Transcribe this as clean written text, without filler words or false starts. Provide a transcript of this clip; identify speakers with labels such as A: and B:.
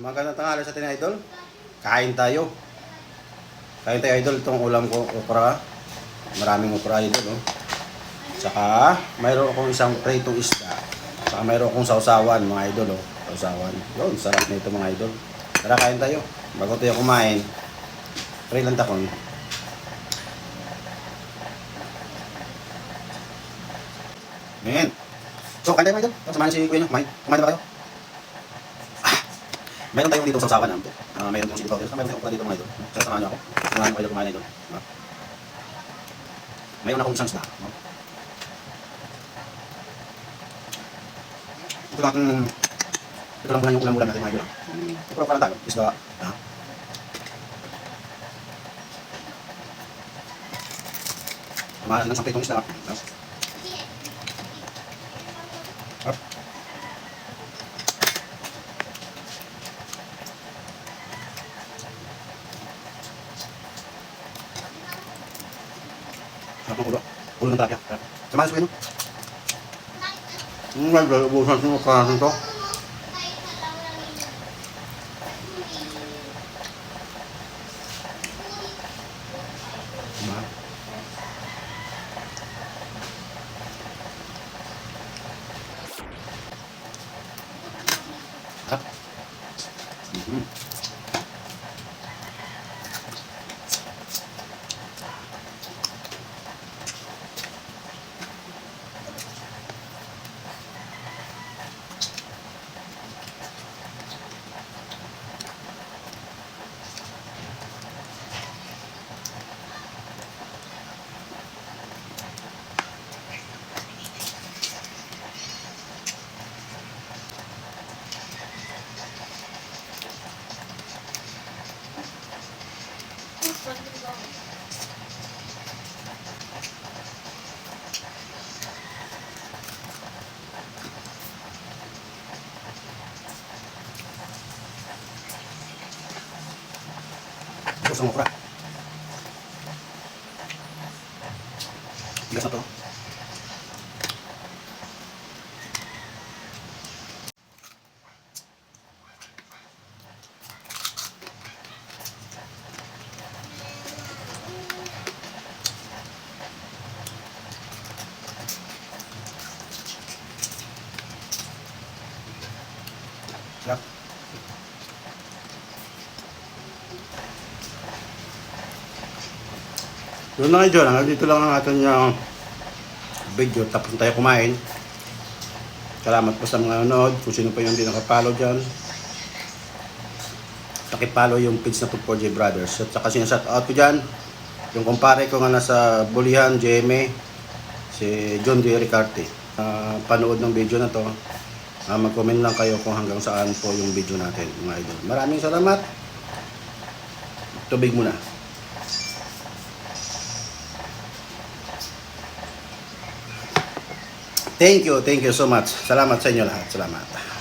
A: Magandang tanghali sa atin, idol. Kain tayo. Kain tayo, idol. Itong ulam ko, okra. Maraming okra, idol. Oh. Tsaka, mayroon akong isang pritong isda. Tsaka mayroon akong sausawan, mga idol. Oh. Sausawan. Yun, sarap na ito, mga idol. Tara, kain tayo. Bago tayo kumain, pray lang takon. Ayan. So, kain tayo, mga idol. Samahan si Kuya nyo. Kumain na ba kayo? Meron tayong dito sa usapan namin. Meron tayong chili powder. Meron tayong okra dito, mga idol. Sasamahan niyo ako. Sasamahan niyo kayo kumain, idol. Mayroon akong isang isda. Ito lang pala yung ulam-ulam natin, mga idol. Ito lang tayo. Isda. Samahan ng sampitong isda. Sarap ng ulo. Ulo ng tilapia. Samahan sa kayo. Ubusan ko kaso ito. Sarap. Gusto mo okra. Bigas na to. Sarap. Yun na idol, dito lang ang ating video, tapos tayo kumain. Salamat po sa mga nanonood. Kung sino pa yung hindi nakapollow dyan, pakipollow yung page na 24J Brothers. At saka sinashout out ko dyan yung kumpare ko nga nasa Bulihan, GMA, si John D. Ricarte. Panood ng video na to, mag-comment lang kayo kung hanggang saan po yung video natin, mga idol. Maraming salamat. Tubig muna. Thank you so much. Salamat sa inyo lahat. Salamat.